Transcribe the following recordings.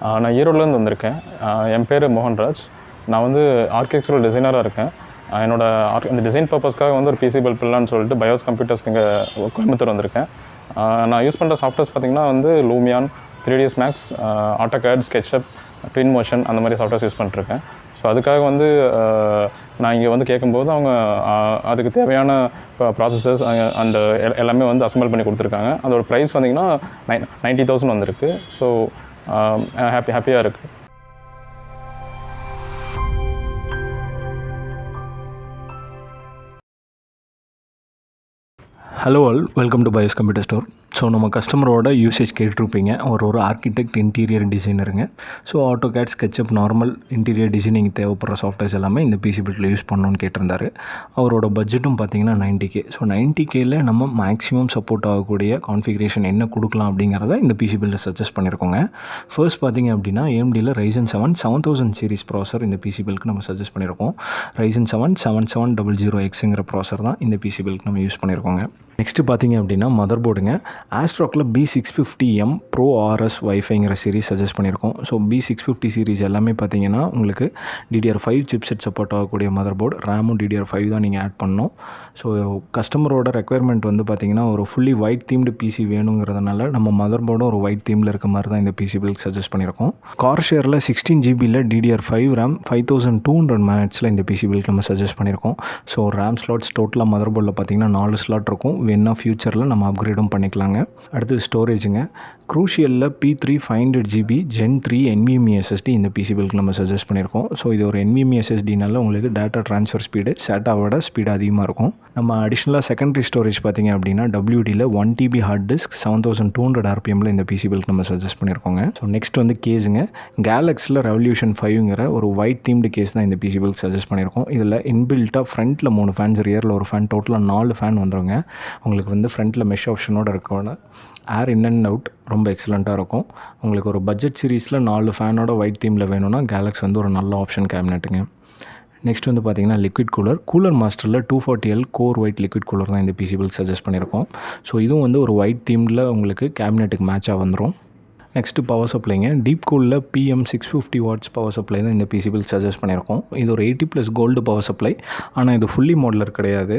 நான் ஈரோட்லேருந்து வந்திருக்கேன். என் பேர் மோகன்ராஜ். நான் வந்து ஆர்கிடெக்சரல் டிசைனராக இருக்கேன். என்னோட இந்த டிசைன் பர்பஸ்க்காக வந்து ஒரு பிசி பில்ட் பண்ணலான்னு சொல்லிட்டு பயோஸ் கம்ப்யூட்டர்ஸ்க்கு இங்கே கோயம்புத்தூர் வந்திருக்கேன். நான் யூஸ் பண்ணுற சாஃப்ட்வேர்ஸ் பார்த்திங்கன்னா வந்து Lumion, 3ds Max, Autocad, Sketchup, Twinmotion அந்த மாதிரி சாஃப்ட்வேர்ஸ் யூஸ் பண்ணிட்டுருக்கேன். ஸோ அதுக்காக வந்து நான் இங்கே வந்து கேட்கும்போது அவங்க அதுக்கு தேவையான ப்ராசஸஸ் அந்த எல்லாமே வந்து அசம்பிள் பண்ணி கொடுத்துருக்காங்க. அதோட ப்ரைஸ் வந்திங்கன்னா 90,000 வந்திருக்கு. ஸோ ஹாப்பியாக இருக்குது. Hello all, welcome to BIOS computer store. So நம்ம கஸ்டமரோட யூசேஜ் கேட்டுருப்பீங்க. ஒரு ஆர்கிடெக்ட், இன்டீரியர் டிசைனருங்க. So AutoCAD, SketchUp, normal interior designing தேவைப்படுற சாஃப்ட்வேர்ஸ் எல்லாமே இந்த பிசி பில்டில் யூஸ் பண்ணணும்னு கேட்டிருந்தாரு. அவரோட பட்ஜெட்டும் பார்த்தீங்கன்னா 90K. ஸோ 90Kயில் நம்ம மேக்ஸிமம் சப்போர்ட் ஆகக்கூடிய கான்ஃபிகரேஷன் என்ன கொடுக்கலாம் அப்படிங்கிறத இந்த பிசி பில்டில் சஜஸ்ட் பண்ணியிருக்கோங்க. ஃபர்ஸ்ட் பார்த்தீங்க அப்படின்னா AMDயில் RYZEN 7 7000 சீரிஸ் ப்ராசர் இந்த பிசி பில்டுக்கு நம்ம சஜஸ்ட் பண்ணியிருக்கோம். RYZEN 7 7700Xங்கிற ப்ராசர் தான் இந்த பிசி பில்டுக்கு நம்ம யூஸ் பண்ணியிருக்கோங்க. நெக்ஸ்ட்டு பார்த்தீங்க அப்படின்னா மதர் போர்டுங்க. ஆஸ்ட்ராக்கில் B650M Pro RS வைஃபைங்கிற சீரிஸ் சஜஸ்ட் பண்ணியிருக்கோம். ஸோ B650 சீரிஸ் எல்லாமே பார்த்தீங்கன்னா உங்களுக்கு DDR5 சிப்செட் சப்போர்ட் ஆகக்கூடிய மதர் போர்டு. ரேமும் DDR5 தான் நீங்கள் ஆட் பண்ணணும். ஸோ கஸ்டமரோட ரெக்குயர்மெண்ட் வந்து பார்த்தீங்கன்னா ஒரு ஃபுல்லி ஒயிட் தீம்டு பிசி வேணுங்கிறதுனால நம்ம மதர் போர்டும் ஒரு ஒயிட் தீமில் இருக்க மாதிரி தான் இந்த பிசி பில்ட் சஜஸ்ட் பண்ணியிருக்கோம். கார்ஷேரில் 16GB DDR5 ரேம் 5200 MHz இந்த பிசி பில்ட் நம்ம சஜஸ்ட் பண்ணியிருக்கோம். ஸோ ரேம் ஸ்லாட்ஸ் டோட்டலாக மதர் போர்டில் பார்த்தீங்கன்னா 4 ஸ்லாட் இருக்கும். வேணா ஃபியூச்சரில் நம்ம அப்கிரேடும் பண்ணிக்கலாங்க. அடுத்து ஸ்டோரேஜுங்க. க்ரூஷியலில் P3 500GB Gen 3 NVMe SSD இந்த பிசி பில்டுக்கு நம்ம சஜஸ்ட் பண்ணியிருக்கோம். ஸோ இது ஒரு NVMe SSDனால உங்களுக்கு டேட்டா ட்ரான்ஸ்ஃபர் ஸ்பீடு சேட்டாவோட ஸ்பீடு அதிகமாக இருக்கும். நம்ம அடிஷ்னலாக செகண்டரி ஸ்டோரேஜ் பார்த்திங்க அப்படின்னா WDயில் 1TB ஹார்ட் டிஸ்க் 7200 RPMல இந்த பிசி பில்டுக்கு நம்ம சஜஸ்ட் பண்ணியிருக்கோங்க. ஸோ நெக்ஸ்ட் வந்து கேஸுங்க. கேலக்ஸில் ரெவல்யூஷன் 5ங்கிற ஒரு ஒயிட் தீம்டு கேஸ் தான் இந்த பிசி பில்டுக்கு சஜஸ்ட் பண்ணியிருக்கோம். இதில் இன்பில்ட்டாக ஃப்ரண்ட்டில் 3 ஃபேன்ஸ், ரியரில் ஒரு ஃபேன், டோட்டலாக 4 ஃபேன் வந்துடுங்க. உங்களுக்கு வந்து ஃப்ரண்ட்டில் மெஷ் ஆப்ஷனோடு இருக்கோட ஏர் இன் அண்ட் அவுட் ரொம்ப எக்ஸலண்ட்டாக இருக்கும். உங்களுக்கு ஒரு பட்ஜெட் சீரீஸில் 4 ஃபேனோட ஒயிட் தீமில் வேணும்னா கேலக்ஸ் வந்து ஒரு நல்ல ஆப்ஷன் கேபினெட்டுங்க. நெக்ஸ்ட் வந்து பார்த்திங்கன்னா லிக்விட் கூலர் மாஸ்டரில் 240L core white liquid cooler தான் இந்த பிசி பில்ட் சஜஸ்ட் பண்ணியிருக்கோம். ஸோ இதுவும் வந்து ஒரு ஒயிட் தீமில் உங்களுக்கு கேபினெட்டுக்கு மேட்சாக வந்துடும். நெக்ஸ்ட்டு பவர் சப்ளைங்க. டீப் கூலில் PM 650 வாட்ஸ் பவர் சப்ளை தான் இந்த பிசி பில்ட் சஜஸ்ட் பண்ணியிருக்கோம். இது ஒரு 80+ கோல்டு பவர் சப்ளை. ஆனால் இது ஃபுல்லி மாடலர் கிடையாது.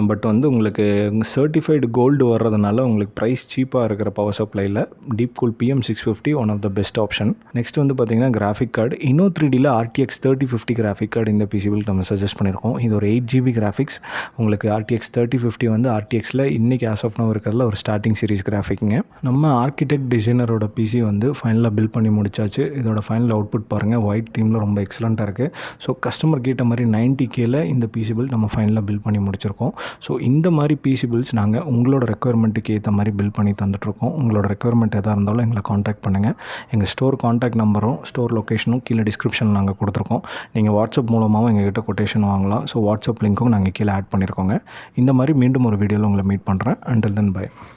பட் வந்து உங்களுக்கு சர்டிஃபைடு கோல்டு வர்றதுனால உங்களுக்கு ப்ரைஸ் சீப்பாக இருக்கிற பவர் சப்ளையில் deep cool PM 650 one of the best option. Next வந்து பார்த்திங்கன்னா கிராஃபிக் கார்டு. Inno3Dயில் RTX 3050 கிராஃபிக் கார்டு இந்த பிசி பில்ட் நம்ம சஜஸ்ட் பண்ணியிருக்கோம். இது ஒரு 8GB கிராஃபிக்ஸ். உங்களுக்கு RTX 3050 வந்து RTXயில் இன்றைக்கி ஆஸ் ஆஃப் நவ் இருக்கிறதுல ஒரு ஸ்டார்டிங் சீரிஸ் கிராஃபிக்குங்க. நம்ம ஆர்கிடெக்ட் டிசைனரோட பிசி வந்து ஃபைனலாக பில்ட் பண்ணி முடிச்சாச்சு. இதோட ஃபைனல் அவுட்புட் பாருங்கள். ஒயிட் தீமில் ரொம்ப எக்ஸலண்ட்டாக இருக்குது. ஸோ கஸ்டமர் கேட்ட மாதிரி 90Kயில் இந்த பிசி பில்ட் நம்ம ஃபைனலாக பில்ட் பண்ணி முடிச்சிருக்கோம். ஸோ இந்த மாதிரி பிசி பில்ட்ஸ் நாங்கள் உங்களோட ரெக்குயர்மெண்ட்டுக்கு ஏற்ற மாதிரி பில்ட் பண்ணி தந்துட்டுருக்கோம். உங்களோட ரெக்குயர்மெண்ட் எதாக இருந்தாலும் எங்களை காண்டாக்ட் பண்ணுங்கள். எங்கள் ஸ்டோர் காண்டாக்ட் நம்பரும் ஸ்டோர் லொக்கேஷனும் கீழே டிஸ்கிரிப்ஷனில் நாங்கள் கொடுத்துருக்கோம். நீங்கள் வாட்ஸ்அப் மூலமாகவும் எங்கள்கிட்ட கொட்டேஷன் வாங்கலாம். ஸோ வாட்ஸ்அப் லிங்க்கும் நாங்கள் கீழே ஆட் பண்ணியிருக்கோங்க. இந்த மாதிரி மீண்டும் ஒரு வீடியோவில் உங்களை மீட் பண்ணுறேன். Until then by.